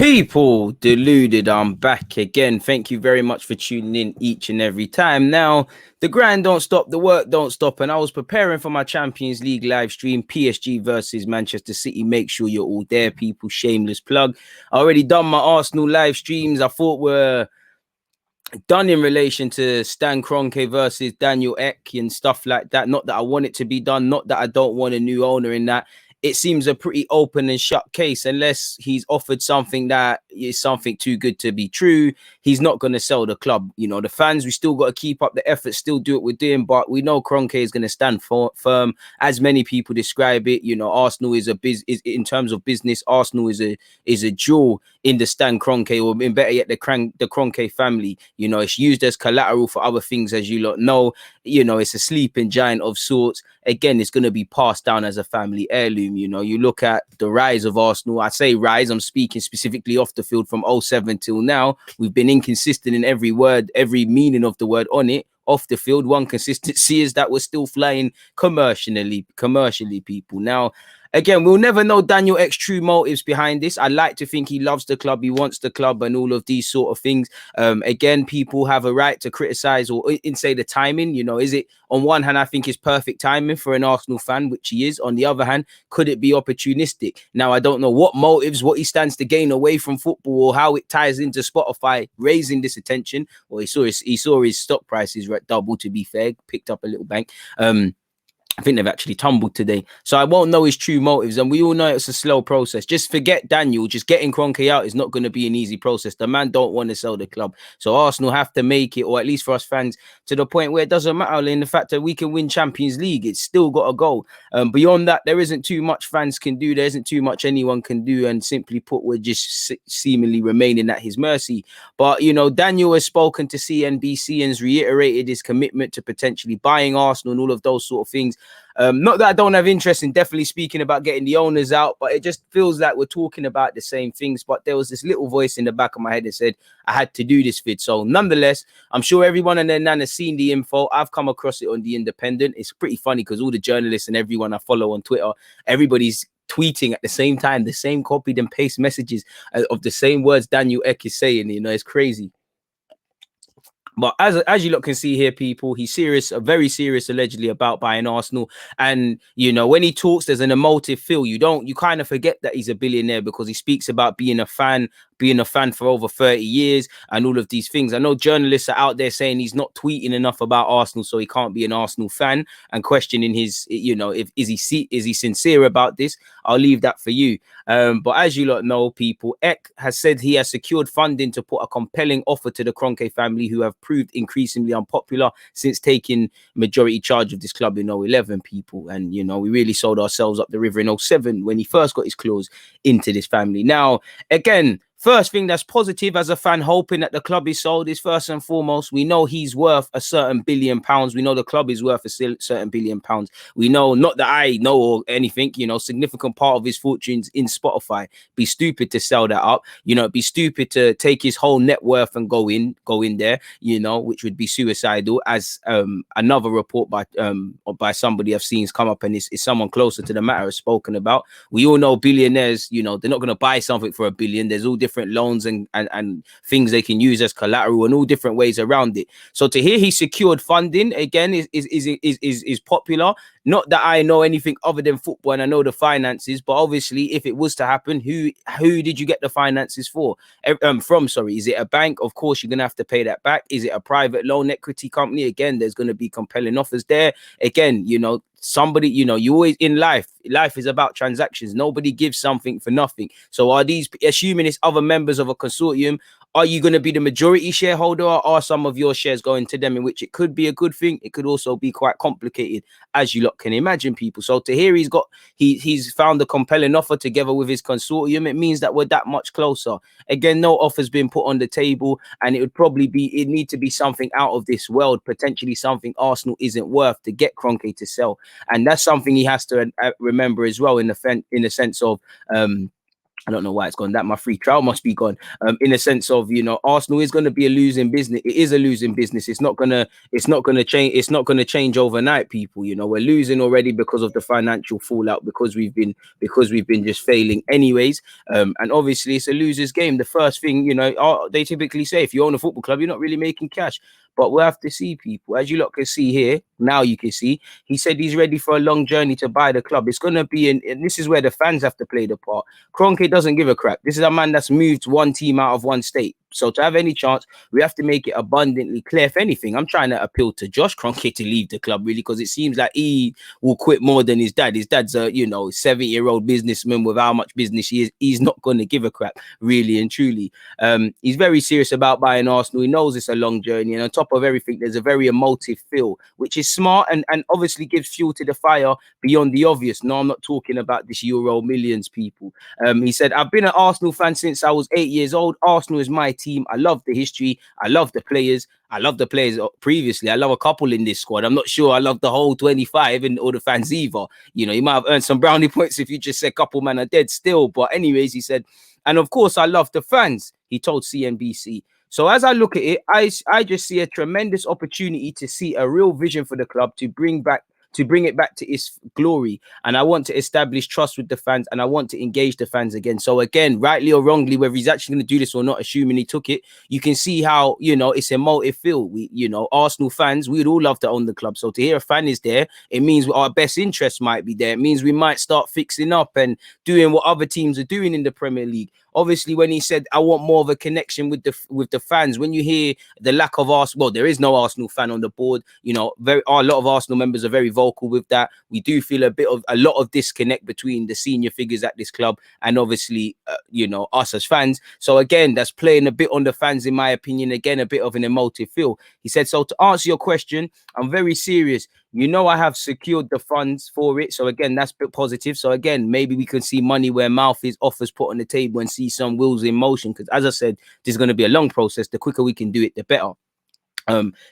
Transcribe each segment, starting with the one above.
People deluded, I'm back again. Thank you very much for tuning in each and every time. Now, the grind don't stop, the work don't stop, and I was preparing for my Champions League live stream, PSG versus Manchester City. Make sure you're all there, people. Shameless plug. I already done my Arsenal live streams. I thought were done in relation to Stan Kroenke versus Daniel Ek and stuff like that. Not that I want it to be done, not that I don't want a new owner in that. It seems a pretty open and shut case. Unless he's offered something that is something too good to be true, he's not going to sell the club. You know, the fans, we still got to keep up the effort, still do what we're doing, but we know Kroenke is going to stand firm. As many people describe it, you know, Arsenal is in terms of business, Arsenal is a jewel in the Stan Kroenke, or better yet, the Kroenke family. You know, it's used as collateral for other things, as you lot know. You know, it's a sleeping giant of sorts. Again, it's going to be passed down as a family heirloom. You know, you look at the rise of Arsenal. I say rise, I'm speaking specifically off the field from 2007 till now. We've been inconsistent in every word, every meaning of the word on it. Off the field, one consistency is that we're still flying commercially, people. Now, again, we'll never know Daniel Ek's true motives behind this. I like to think he loves the club, he wants the club, and all of these sort of things. Again, people have a right to criticize or say the timing. You know, is it on one hand, I think it's perfect timing for an Arsenal fan, which he is. On the other hand, could it be opportunistic? Now, I don't know what motives, what he stands to gain away from football, or how it ties into Spotify raising this attention. Well, he saw his stock prices double, to be fair, picked up a little bank. I think they've actually tumbled today. So I won't know his true motives. And we all know it's a slow process. Just forget Daniel. Just getting Kroenke out is not going to be an easy process. The man don't want to sell the club. So Arsenal have to make it, or at least for us fans, to the point where it doesn't matter in the fact that we can win Champions League. It's still got to go. Beyond that, there isn't too much fans can do. There isn't too much anyone can do. And simply put, we're just seemingly remaining at his mercy. But, you know, Daniel has spoken to CNBC and has reiterated his commitment to potentially buying Arsenal and all of those sort of things. Not that I don't have interest in definitely speaking about getting the owners out, but it just feels like we're talking about the same things. But there was this little voice in the back of my head that said I had to do this vid. So nonetheless, I'm sure everyone and their nan has seen the info. I've come across it on The Independent. It's pretty funny because all the journalists and everyone I follow on Twitter, everybody's tweeting at the same time, the same copied and paste messages of the same words Daniel Ek is saying. You know, it's crazy. But as you lot can see here, people, he's serious, very serious, allegedly, about buying Arsenal. And, you know, when he talks, there's an emotive feel. You kind of forget that he's a billionaire because he speaks about being a fan for over 30 years and all of these things. I know journalists are out there saying he's not tweeting enough about Arsenal, so he can't be an Arsenal fan, and questioning his, you know, is he sincere about this? I'll leave that for you. But as you lot know, people, Ek has said he has secured funding to put a compelling offer to the Kroenke family, who have proved increasingly unpopular since taking majority charge of this club in 2011, people. And, you know, we really sold ourselves up the river in 2007 when he first got his claws into this family. Now, again, first thing that's positive as a fan hoping that the club is sold is, first and foremost, we know he's worth a certain £1 billion. We know the club is worth a certain £1 billion. We know, not that I know or anything, you know, significant part of his fortunes in Spotify. Be stupid to sell that up. You know, it'd be stupid to take his whole net worth and go in there, you know, which would be suicidal, as another report by somebody I've seen has come up, and it's someone closer to the matter has spoken about. We all know billionaires, you know, they're not going to buy something for $1 billion. There's all different loans and things they can use as collateral and all different ways around it. So to hear he secured funding again is popular. Not that I know anything other than football and I know the finances, but obviously if it was to happen, who did you get the finances from? Sorry, is it a bank? Of course, you're gonna have to pay that back. Is it a private loan equity company? Again, there's gonna be compelling offers there. Again, you know, somebody, you know, you always in life is about transactions. Nobody gives something for nothing. So are these, assuming it's other members of a consortium, are you going to be the majority shareholder, or are some of your shares going to them, in which it could be a good thing? It could also be quite complicated, as you lot can imagine, people. So to hear he's found a compelling offer together with his consortium, it means that we're that much closer. Again, no offer's been put on the table, and it need to be something out of this world, potentially something Arsenal isn't worth to get Kroenke to sell. And that's something he has to remember as well, in the sense of I don't know why it's gone. That my free trial must be gone. In a sense of, you know, Arsenal is going to be a losing business. It is a losing business. It's not gonna change. It's not gonna change overnight. People, you know, we're losing already because of the financial fallout, because we've been just failing anyways. And obviously it's a loser's game. The first thing, you know, they typically say, if you own a football club, you're not really making cash. But we'll have to see, people. As you lot can see here, now you can see, he said he's ready for a long journey to buy the club. It's going to be and this is where the fans have to play the part. Kroenke doesn't give a crap. This is a man that's moved one team out of one state. So to have any chance, we have to make it abundantly clear. If anything, I'm trying to appeal to Josh Kroenke to leave the club, really, because it seems like he will quit more than his dad. His dad's a, you know, 70-year-old businessman with how much business he is. He's not going to give a crap, really and truly. He's very serious about buying Arsenal. He knows it's a long journey. And on top of everything, there's a very emotive feel, which is smart and obviously gives fuel to the fire beyond the obvious. No, I'm not talking about this Euro millions, people. He said, I've been an Arsenal fan since I was 8 years old. Arsenal is my team. I love the history. I love the players. I love the players previously. I love a couple in this squad. I'm not sure I love the whole 25 and all the fans either. You know, you might have earned some brownie points if you just said couple man are dead still. But anyways, he said, and of course, I love the fans, he told CNBC. So as I look at it, I just see a tremendous opportunity to see a real vision for the club to bring it back to its glory. And I want to establish trust with the fans, and I want to engage the fans again. So again, rightly or wrongly, whether he's actually going to do this or not, assuming he took it, you can see how, you know, it's a emotive feel. We, you know, Arsenal fans, we'd all love to own the club. So to hear a fan is there, it means our best interest might be there. It means we might start fixing up and doing what other teams are doing in the Premier League. Obviously, when he said, I want more of a connection with the fans, when you hear the lack of Arsenal, well, there is no Arsenal fan on the board. You know, a lot of Arsenal members are very vocal with that. We do feel a lot of disconnect between the senior figures at this club and obviously, you know, us as fans. So again, that's playing a bit on the fans, in my opinion. Again, a bit of an emotive feel. He said, so to answer your question, I'm very serious. You know, I have secured the funds for it. So again, that's a bit positive. So again, maybe we can see money where mouth is, offers put on the table, and see some wheels in motion. Because as I said, this is going to be a long process. The quicker we can do it, the better.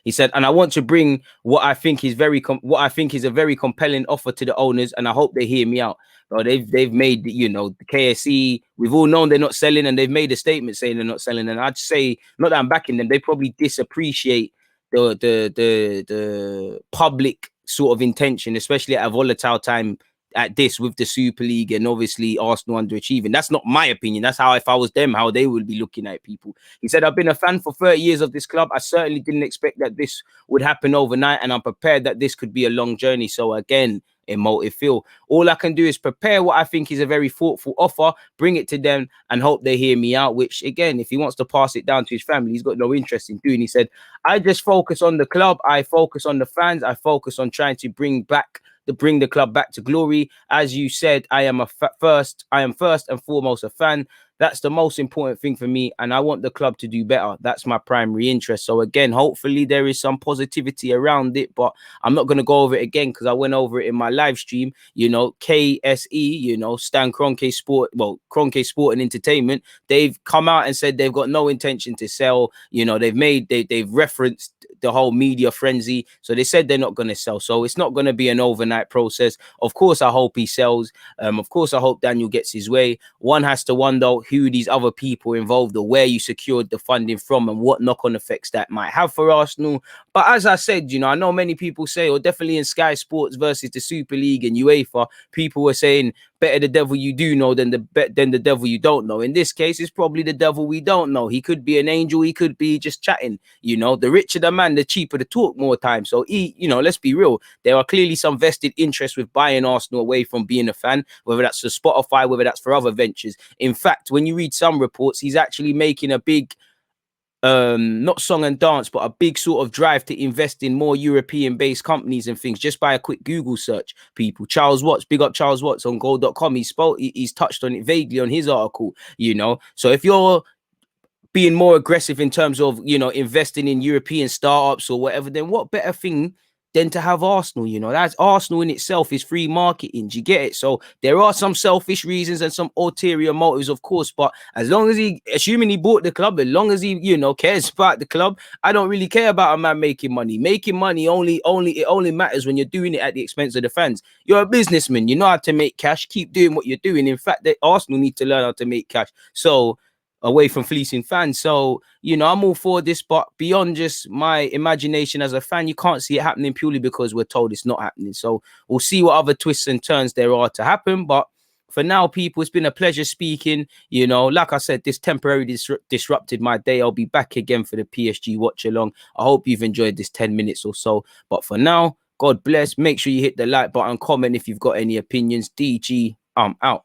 He said, and I want to bring what I think is a very compelling offer to the owners, and I hope they hear me out. But they've made, you know, the KSE. We've all known they're not selling, and they've made a statement saying they're not selling. And I'd say, not that I'm backing them, they probably disappreciate the public sort of intention, especially at a volatile time at this with the Super League and obviously Arsenal underachieving. That's not my opinion. That's how, if I was them, how they would be looking at people. He said, I've been a fan for 30 years of this club. I certainly didn't expect that this would happen overnight, and I'm prepared that this could be a long journey. So again, emotive feel. All I can do is prepare what I think is a very thoughtful offer, bring it to them, and hope they hear me out. Which again, if he wants to pass it down to his family, he's got no interest in doing. He said, I just focus on the club. I focus on the fans. I focus on trying to bring the club back to glory. As you said, I am first and foremost a fan. That's the most important thing for me, and I want the club to do better. That's my primary interest. So again, hopefully there is some positivity around it, but I'm not going to go over it again because I went over it in my live stream. You know, KSE, you know, Stan Kroenke Kroenke Sport and Entertainment, they've come out and said they've got no intention to sell. You know, they've referenced the whole media frenzy, so they said they're not going to sell. So it's not going to be an overnight process. Of course, I hope he sells. Of course, I hope Daniel gets his way. One has to wonder who these other people involved or where you secured the funding from and what knock-on effects that might have for Arsenal. But as I said, you know, I know many people say, or definitely in Sky Sports versus the Super League and UEFA, people were saying better the devil you do know than the devil you don't know. In this case, it's probably the devil we don't know. He could be an angel. He could be just chatting. You know, the richer the man, the cheaper the talk more time. So you know, let's be real. There are clearly some vested interests with buying Arsenal away from being a fan, whether that's for Spotify, whether that's for other ventures. In fact, when you read some reports, he's actually making a big not song and dance, but a big sort of drive to invest in more European-based companies and things just by a quick Google search, people. Charles Watts, big up Charles Watts on goal.com. He's touched on it vaguely on his article, you know. So if you're being more aggressive in terms of, you know, investing in European startups or whatever, then what better thing than to have Arsenal. You know, that's Arsenal in itself is free marketing. Do you get it? So there are some selfish reasons and some ulterior motives, of course. But as long as assuming he bought the club, as long as he, you know, cares about the club, I don't really care about a man making money. Making money only matters when you're doing it at the expense of the fans. You're a businessman. You know how to make cash. Keep doing what you're doing. In fact, Arsenal need to learn how to make cash. So away from fleecing fans. So, you know, I'm all for this, but beyond just my imagination as a fan, you can't see it happening purely because we're told it's not happening. So we'll see what other twists and turns there are to happen. But for now, people, it's been a pleasure speaking. You know, like I said, this temporarily disrupted my day. I'll be back again for the PSG watch along. I hope you've enjoyed this 10 minutes or so. But for now, God bless. Make sure you hit the like button, comment if you've got any opinions. DG, I'm out.